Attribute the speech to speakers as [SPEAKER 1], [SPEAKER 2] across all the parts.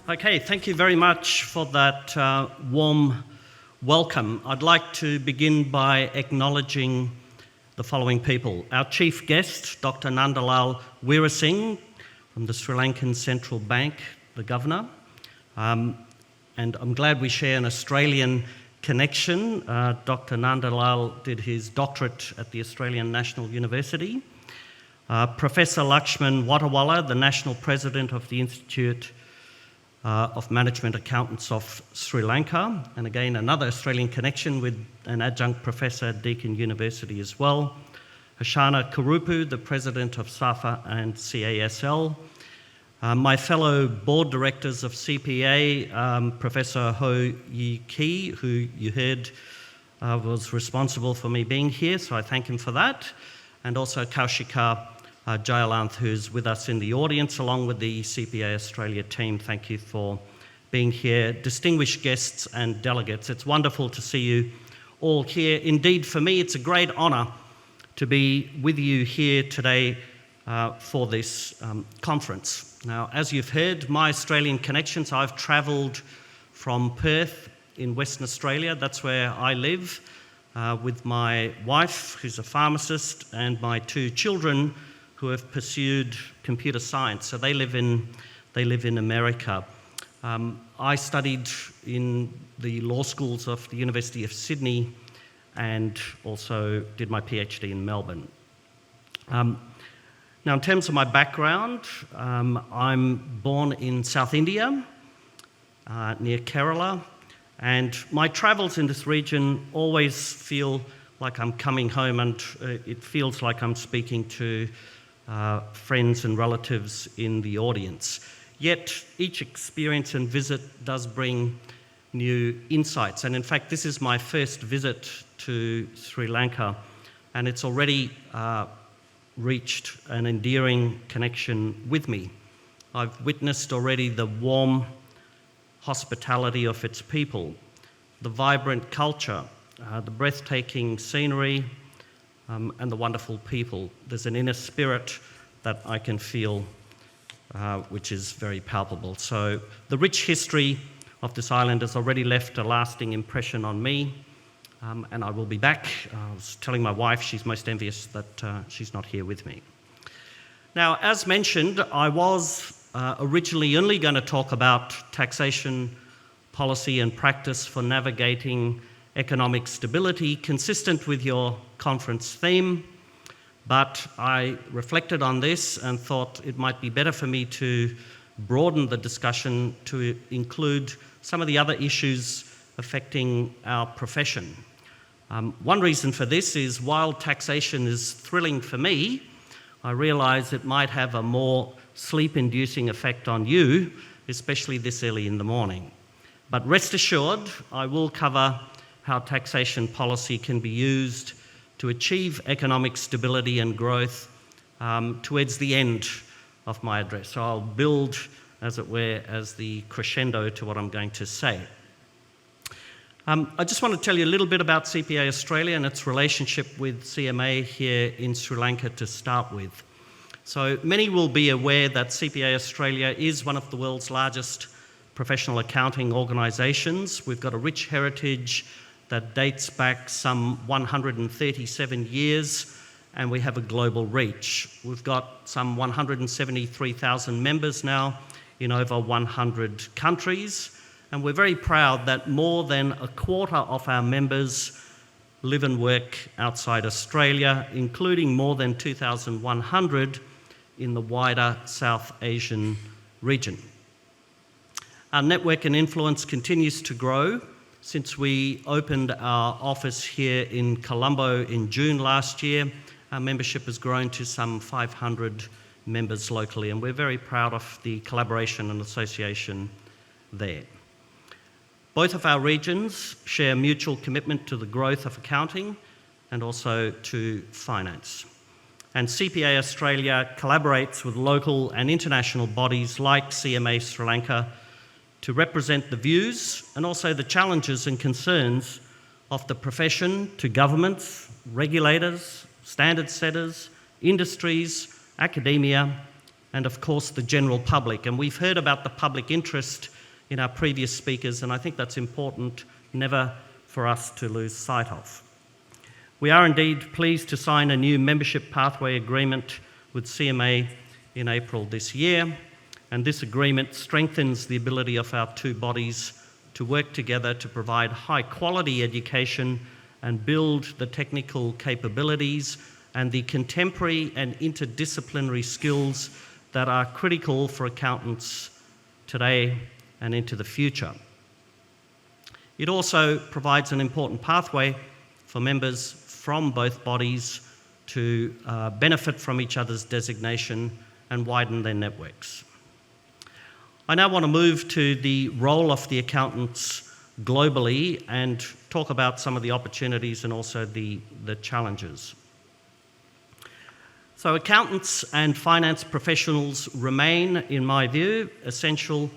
[SPEAKER 1] Okay, thank you very much for that warm welcome. I'd like to begin by acknowledging the following people. Our chief guest, Dr. Nandalal Weerasinghe from the Sri Lankan Central Bank, the Governor. And I'm glad we share an Australian connection. Dr. Nandalal did his doctorate at the Australian National University. Professor Lakshman Watawalla, the National President of the Institute of Management Accountants of Sri Lanka, and again another Australian connection with an adjunct professor at Deakin University as well. Hashana Kurupu, the President of SAFA and CASL. My fellow board directors of CPA, Professor Ho Yi Ki, who you heard was responsible for me being here, so I thank him for that, and also Kaushika Jayalanth, who's with us in the audience, along with the CPA Australia team. Thank you for being here. Distinguished guests and delegates, it's wonderful to see you all here. Indeed, for me, it's a great honour to be with you here today for this conference. Now, as you've heard, my Australian connections, I've travelled from Perth in Western Australia, that's where I live, with my wife, who's a pharmacist, and my two children, who have pursued computer science. So they live in America. I studied in the law schools of the University of Sydney and also did my PhD in Melbourne. Now, in terms of my background, I'm born in South India, near Kerala, and my travels in this region always feel like I'm coming home, and it feels like I'm speaking to friends and relatives in the audience. Yet each experience and visit does bring new insights, and in fact this is my first visit to Sri Lanka, and it's already reached an endearing connection with me. I've witnessed already the warm hospitality of its people, the vibrant culture, the breathtaking scenery, and the wonderful people. There's an inner spirit that I can feel, which is very palpable. So the rich history of this island has already left a lasting impression on me, and I will be back. I was telling my wife she's most envious that she's not here with me. Now, as mentioned, I was originally only going to talk about taxation policy and practice for navigating economic stability, consistent with your conference theme, but I reflected on this and thought it might be better for me to broaden the discussion to include some of the other issues affecting our profession. One reason for this is while taxation is thrilling for me, I realise it might have a more sleep-inducing effect on you, especially this early in the morning. But rest assured, I will cover how taxation policy can be used to achieve economic stability and growth towards the end of my address. So I'll build, as it were, as the crescendo to what I'm going to say. I just want to tell you a little bit about CPA Australia and its relationship with CMA here in Sri Lanka to start with. So many will be aware that CPA Australia is one of the world's largest professional accounting organisations. We've got a rich heritage that dates back some 137 years, and we have a global reach. We've got some 173,000 members now in over 100 countries, and we're very proud that more than a quarter of our members live and work outside Australia, including more than 2,100 in the wider South Asian region. Our network and influence continues to grow. Since we opened our office here in Colombo in June last year, our membership has grown to some 500 members locally, and we're very proud of the collaboration and association there. Both of our regions share mutual commitment to the growth of accounting and also to finance. And CPA Australia collaborates with local and international bodies like CMA Sri Lanka to represent the views and also the challenges and concerns of the profession to governments, regulators, standard setters, industries, academia, and of course the general public. And we've heard about the public interest in our previous speakers, and I think that's important never for us to lose sight of. We are indeed pleased to sign a new membership pathway agreement with CMA in April this year, and this agreement strengthens the ability of our two bodies to work together to provide high-quality education and build the technical capabilities and the contemporary and interdisciplinary skills that are critical for accountants today and into the future. It also provides an important pathway for members from both bodies to benefit from each other's designation and widen their networks. I now want to move to the role of the accountants globally and talk about some of the opportunities and also the challenges. So accountants and finance professionals remain, in my view, essential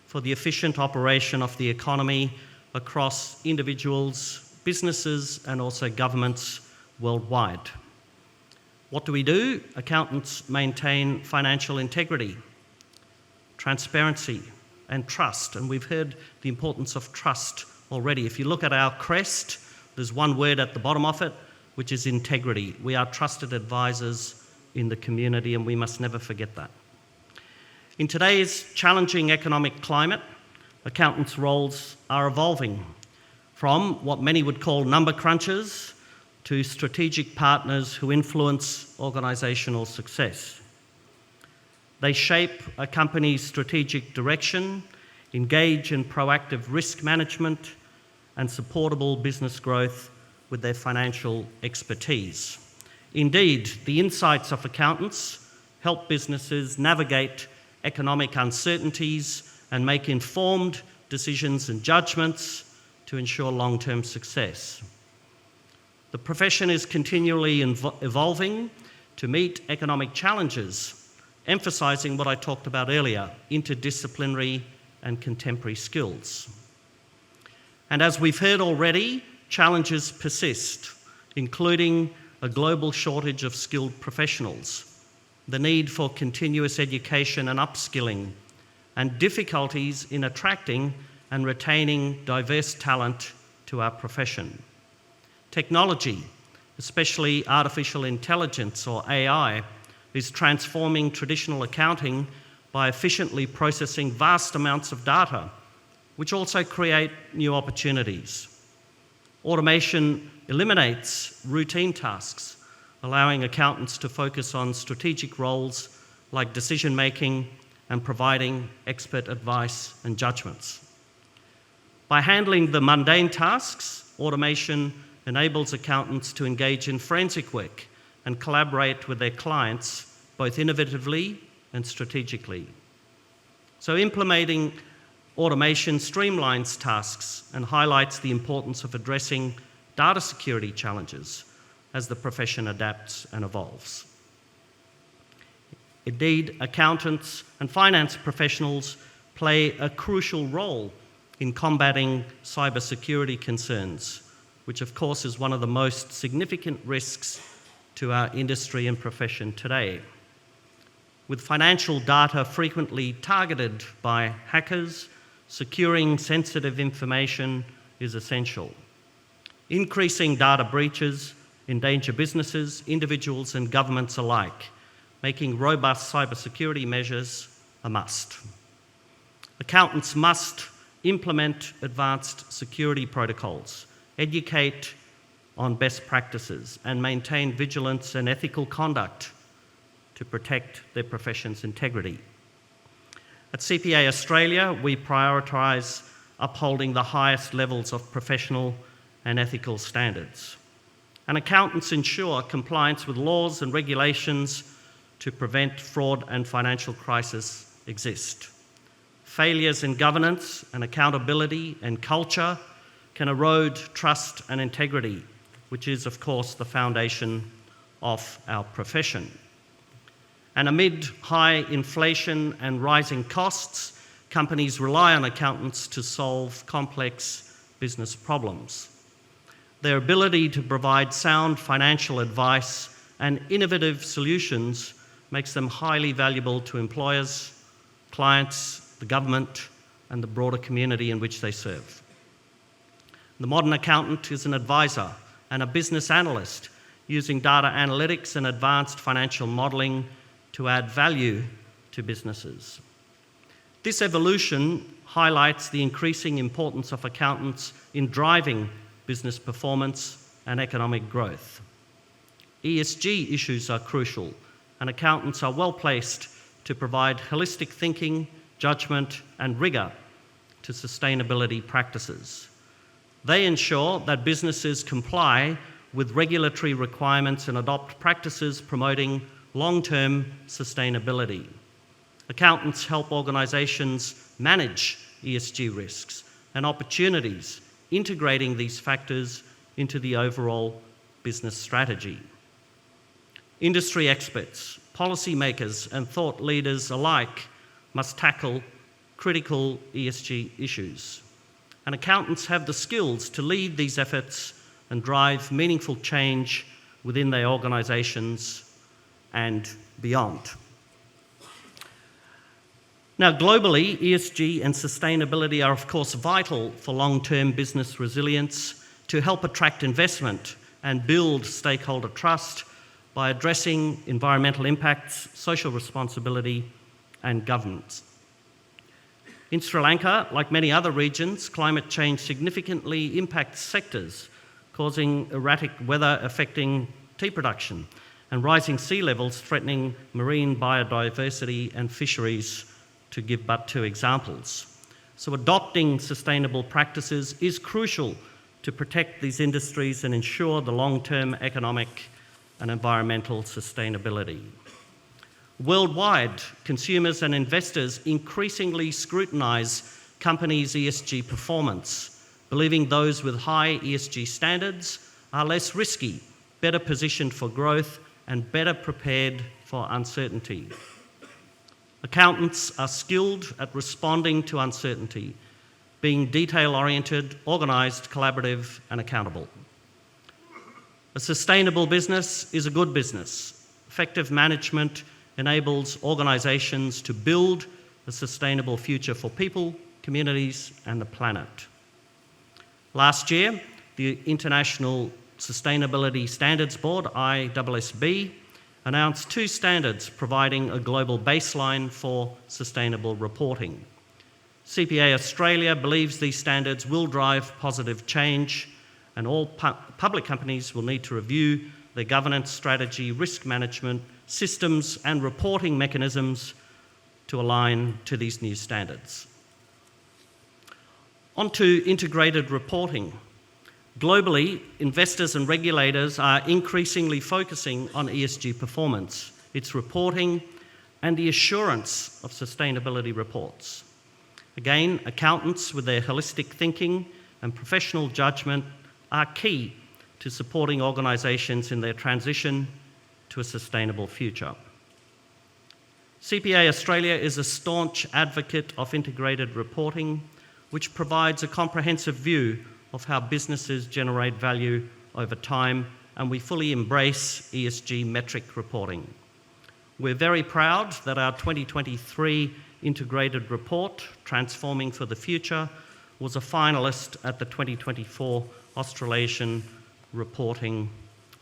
[SPEAKER 1] for the efficient operation of the economy across individuals, businesses, and also governments worldwide. What do? Accountants maintain financial integrity, transparency, and trust. And we've heard the importance of trust already. If you look at our crest, there's one word at the bottom of it, which is integrity. We are trusted advisors in the community, and we must never forget that. In today's challenging economic climate, accountants' roles are evolving from what many would call number crunchers to strategic partners who influence organisational success. They shape a company's strategic direction, engage in proactive risk management, and supportable business growth with their financial expertise. Indeed, the insights of accountants help businesses navigate economic uncertainties and make informed decisions and judgments to ensure long-term success. The profession is continually evolving to meet economic challenges, emphasising what I talked about earlier, interdisciplinary and contemporary skills. And as we've heard already, challenges persist, including a global shortage of skilled professionals, the need for continuous education and upskilling, and difficulties in attracting and retaining diverse talent to our profession. Technology, especially artificial intelligence or AI, is transforming traditional accounting by efficiently processing vast amounts of data, which also create new opportunities. Automation eliminates routine tasks, allowing accountants to focus on strategic roles like decision-making and providing expert advice and judgments. By handling the mundane tasks, automation enables accountants to engage in forensic work and collaborate with their clients both innovatively and strategically. So implementing automation streamlines tasks and highlights the importance of addressing data security challenges as the profession adapts and evolves. Indeed, accountants and finance professionals play a crucial role in combating cybersecurity concerns, which of course is one of the most significant risks to our industry and profession today. With financial data frequently targeted by hackers, securing sensitive information is essential. Increasing data breaches endanger businesses, individuals, and governments alike, making robust cybersecurity measures a must. Accountants must implement advanced security protocols, educate on best practices, and maintain vigilance and ethical conduct to protect their profession's integrity. At CPA Australia, we prioritise upholding the highest levels of professional and ethical standards. And accountants ensure compliance with laws and regulations to prevent fraud and financial crisis exist. Failures in governance and accountability and culture can erode trust and integrity, which is, of course, the foundation of our profession. And amid high inflation and rising costs, companies rely on accountants to solve complex business problems. Their ability to provide sound financial advice and innovative solutions makes them highly valuable to employers, clients, the government, and the broader community in which they serve. The modern accountant is an advisor and a business analyst using data analytics and advanced financial modelling to add value to businesses. This evolution highlights the increasing importance of accountants in driving business performance and economic growth. ESG issues are crucial, and accountants are well placed to provide holistic thinking, judgment, and rigour to sustainability practices. They ensure that businesses comply with regulatory requirements and adopt practices promoting long-term sustainability. Accountants help organisations manage ESG risks and opportunities, integrating these factors into the overall business strategy. Industry experts, policymakers, and thought leaders alike must tackle critical ESG issues. And accountants have the skills to lead these efforts and drive meaningful change within their organisations and beyond. Now, globally, ESG and sustainability are, of course, vital for long-term business resilience to help attract investment and build stakeholder trust by addressing environmental impacts, social responsibility, and governance. In Sri Lanka, like many other regions, climate change significantly impacts sectors, causing erratic weather affecting tea production and rising sea levels threatening marine biodiversity and fisheries, to give but two examples. So adopting sustainable practices is crucial to protect these industries and ensure the long-term economic and environmental sustainability. Worldwide, consumers and investors increasingly scrutinise companies' ESG performance, believing those with high ESG standards are less risky, better positioned for growth, and better prepared for uncertainty. Accountants are skilled at responding to uncertainty, being detail-oriented, organised, collaborative, and accountable. A sustainable business is a good business. Effective management enables organisations to build a sustainable future for people, communities, and the planet. Last year, the International Sustainability Standards Board, ISSB, announced two standards providing a global baseline for sustainable reporting. CPA Australia believes these standards will drive positive change, and all public companies will need to review their governance strategy, risk management, systems, and reporting mechanisms to align to these new standards. On to integrated reporting. Globally, investors and regulators are increasingly focusing on ESG performance, its reporting, and the assurance of sustainability reports. Again, accountants with their holistic thinking and professional judgment are key to supporting organisations in their transition to a sustainable future. CPA Australia is a staunch advocate of integrated reporting, which provides a comprehensive view of how businesses generate value over time, and we fully embrace ESG metric reporting. We're very proud that our 2023 integrated report, Transforming for the Future, was a finalist at the 2024 Australasian Reporting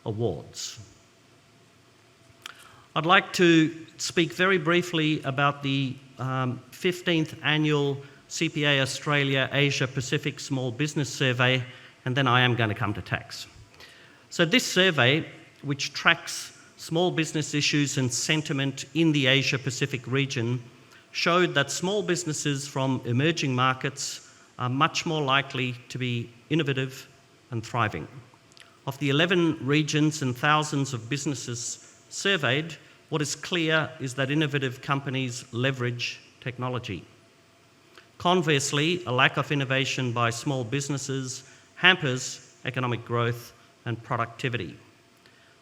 [SPEAKER 1] Awards. I'd like to speak very briefly about the 15th annual CPA Australia Asia Pacific Small Business Survey, and then I am going to come to tax. So this survey, which tracks small business issues and sentiment in the Asia Pacific region, showed that small businesses from emerging markets are much more likely to be innovative and thriving. Of the 11 regions and thousands of businesses surveyed, what is clear is that innovative companies leverage technology. Conversely, a lack of innovation by small businesses hampers economic growth and productivity.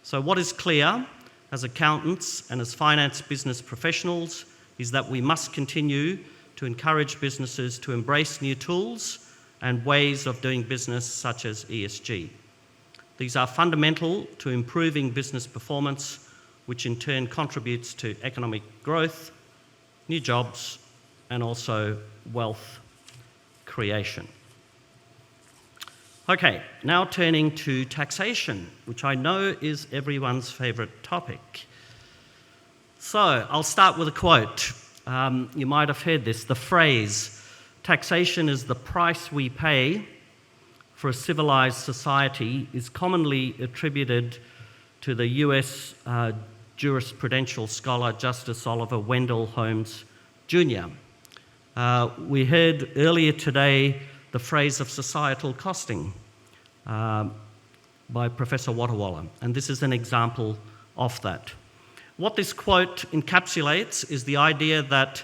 [SPEAKER 1] So what is clear as accountants and as finance business professionals is that we must continue to encourage businesses to embrace new tools and ways of doing business such as ESG. These are fundamental to improving business performance, which in turn contributes to economic growth, new jobs, and also wealth creation. Okay, now turning to taxation, which I know is everyone's favourite topic. So I'll start with a quote. You might have heard this, the phrase, "Taxation is the price we pay for a civilised society," is commonly attributed to the US jurisprudential scholar Justice Oliver Wendell Holmes Jr. We heard earlier today the phrase of societal costing by Professor Watawalla, and this is an example of that. What this quote encapsulates is the idea that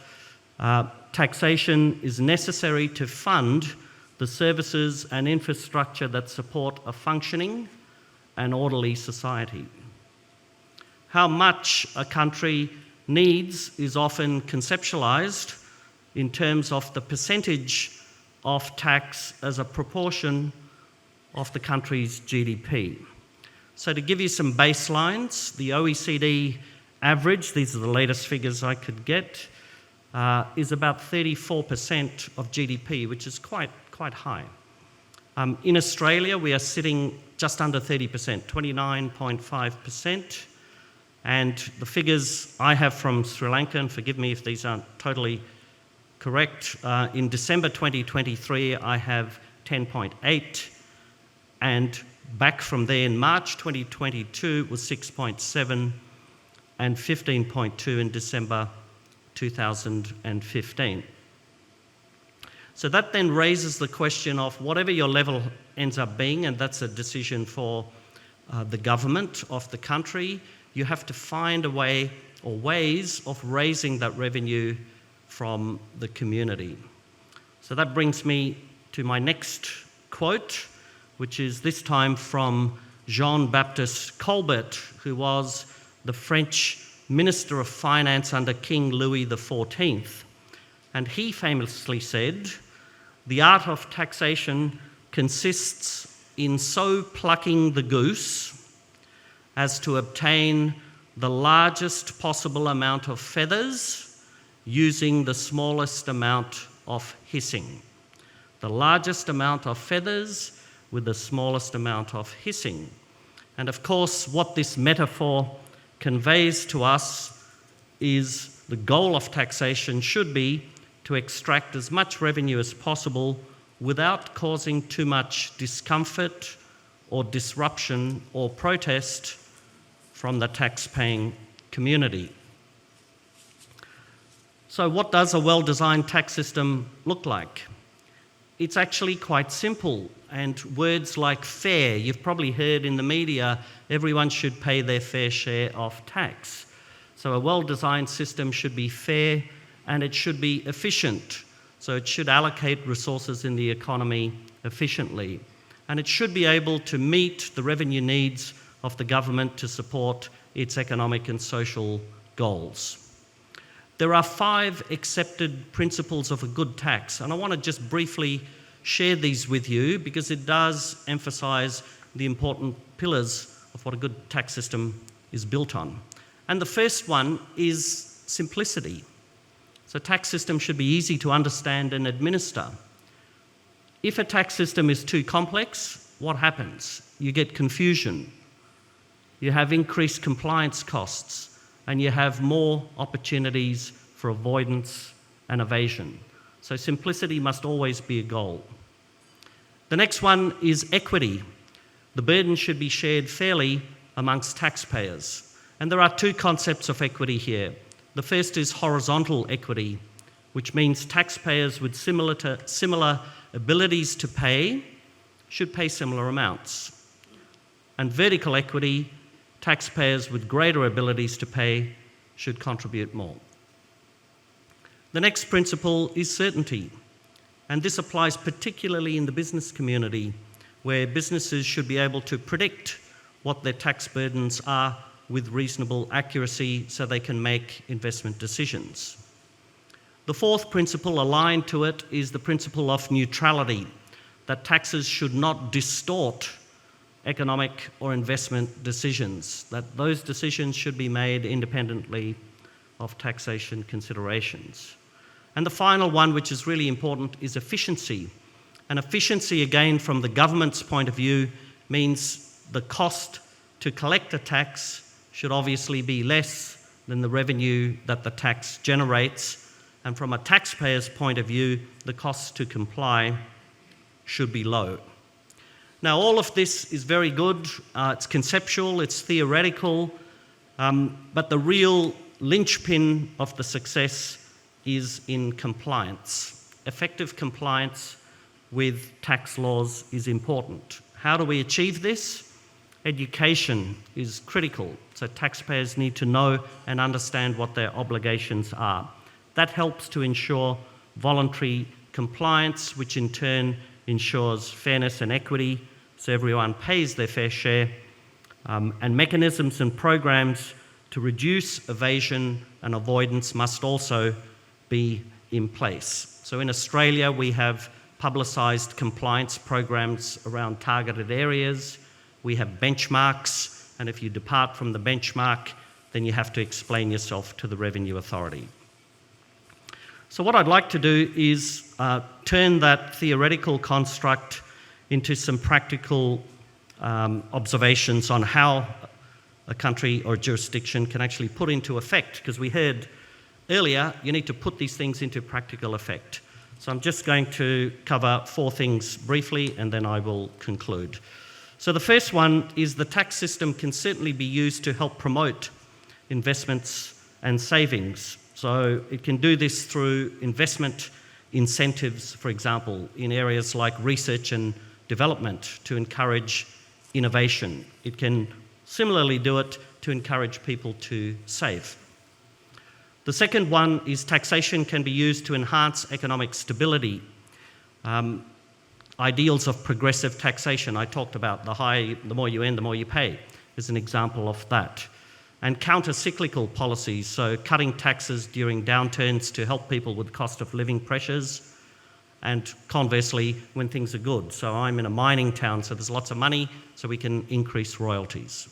[SPEAKER 1] taxation is necessary to fund the services and infrastructure that support a functioning and orderly society. How much a country needs is often conceptualised in terms of the percentage of tax as a proportion of the country's GDP. So to give you some baselines, the OECD average, these are the latest figures I could get, is about 34% of GDP, which is quite high. In Australia, we are sitting just under 30%, 29.5%. And the figures I have from Sri Lanka, and forgive me if these aren't totally correct, in December 2023, I have 10.8, and back from there in March 2022 was 6.7, and 15.2 in December 2015. So that then raises the question of whatever your level ends up being, and that's a decision for the government of the country, you have to find a way or ways of raising that revenue from the community. So that brings me to my next quote, which is this time from Jean-Baptiste Colbert, who was the French Minister of Finance under King Louis XIV. And he famously said, "The art of taxation consists in so plucking the goose as to obtain the largest possible amount of feathers using the smallest amount of hissing." The largest amount of feathers with the smallest amount of hissing. And of course, what this metaphor conveys to us is the goal of taxation should be to extract as much revenue as possible without causing too much discomfort or disruption or protest from the tax-paying community. So what does a well-designed tax system look like? It's actually quite simple, and words like fair, you've probably heard in the media, everyone should pay their fair share of tax. So a well-designed system should be fair and it should be efficient. So it should allocate resources in the economy efficiently. And it should be able to meet the revenue needs of the government to support its economic and social goals. There are 5 accepted principles of a good tax, and I want to just briefly share these with you because it does emphasise the important pillars of what a good tax system is built on. And the first one is simplicity. So a tax system should be easy to understand and administer. If a tax system is too complex, what happens? You get confusion. You have increased compliance costs, and you have more opportunities for avoidance and evasion. So simplicity must always be a goal. The next one is equity. The burden should be shared fairly amongst taxpayers. And there are 2 concepts of equity here. The first is horizontal equity, which means taxpayers with similar abilities to pay should pay similar amounts. And vertical equity, taxpayers with greater abilities to pay should contribute more. The next principle is certainty, and this applies particularly in the business community, where businesses should be able to predict what their tax burdens are with reasonable accuracy so they can make investment decisions. The fourth principle aligned to it is the principle of neutrality, that taxes should not distort economic or investment decisions, that those decisions should be made independently of taxation considerations. And the final one, which is really important, is efficiency. And efficiency, again, from the government's point of view, means the cost to collect a tax should obviously be less than the revenue that the tax generates. And from a taxpayer's point of view, the cost to comply should be low. Now, all of this is very good. It's conceptual, it's theoretical, but the real linchpin of the success is in compliance. Effective compliance with tax laws is important. How do we achieve this? Education is critical, so taxpayers need to know and understand what their obligations are. That helps to ensure voluntary compliance, which in turn ensures fairness and equity, so everyone pays their fair share, and mechanisms and programs to reduce evasion and avoidance must also be in place. So in Australia, we have publicised compliance programs around targeted areas. We have benchmarks, and if you depart from the benchmark, then you have to explain yourself to the Revenue Authority. So what I'd like to do is turn that theoretical construct into some practical observations on how a country or jurisdiction can actually put into effect, because we heard earlier you need to put these things into practical effect. So I'm just going to cover 4 things briefly and then I will conclude. So the first one is the tax system can certainly be used to help promote investments and savings. So it can do this through investment incentives, for example, in areas like research and development to encourage innovation. It can similarly do it to encourage people to save. The second one is taxation can be used to enhance economic stability. Ideals of progressive taxation, I talked about the more you earn, the more you pay, is an example of that. And counter-cyclical policies, so cutting taxes during downturns to help people with cost of living pressures, and conversely, when things are good. So I'm in a mining town, so there's lots of money, so we can increase royalties.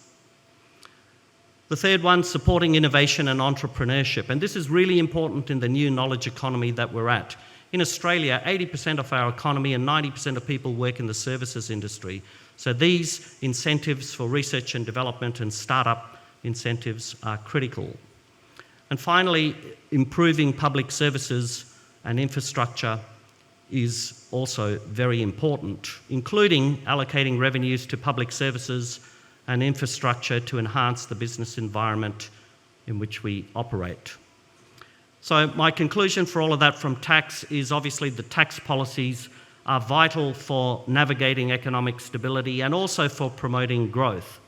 [SPEAKER 1] The third one, supporting innovation and entrepreneurship. And this is really important in the new knowledge economy that we're at. In Australia, 80% of our economy and 90% of people work in the services industry. So these incentives for research and development and startup incentives are critical. And finally, improving public services and infrastructure is also very important, including allocating revenues to public services and infrastructure to enhance the business environment in which we operate. So my conclusion for all of that from tax is obviously the tax policies are vital for navigating economic stability and also for promoting growth.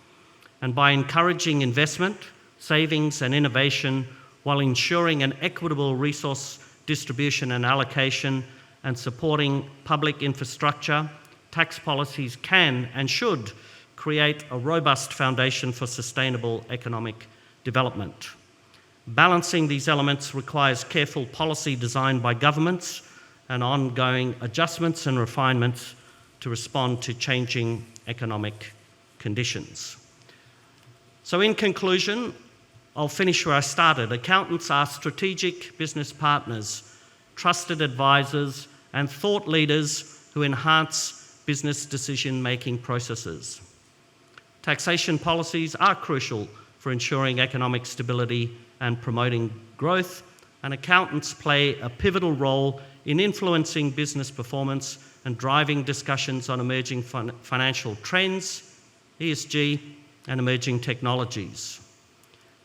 [SPEAKER 1] And by encouraging investment, savings and innovation while ensuring an equitable resource distribution and allocation and supporting public infrastructure, tax policies can and should create a robust foundation for sustainable economic development. Balancing these elements requires careful policy design by governments and ongoing adjustments and refinements to respond to changing economic conditions. So in conclusion, I'll finish where I started. Accountants are strategic business partners, trusted advisors, and thought leaders who enhance business decision-making processes. Taxation policies are crucial for ensuring economic stability and promoting growth, and accountants play a pivotal role in influencing business performance and driving discussions on emerging financial trends, ESG, and emerging technologies.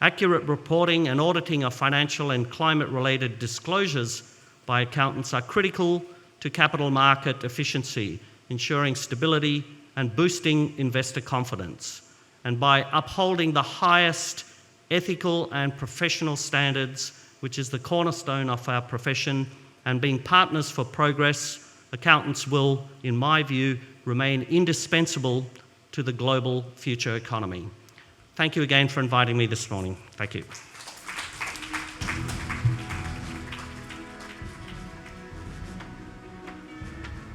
[SPEAKER 1] Accurate reporting and auditing of financial and climate-related disclosures by accountants are critical to capital market efficiency, ensuring stability and boosting investor confidence. And by upholding the highest ethical and professional standards, which is the cornerstone of our profession, and being partners for progress, accountants will, in my view, remain indispensable to the global future economy. Thank you again for inviting me this morning. Thank you.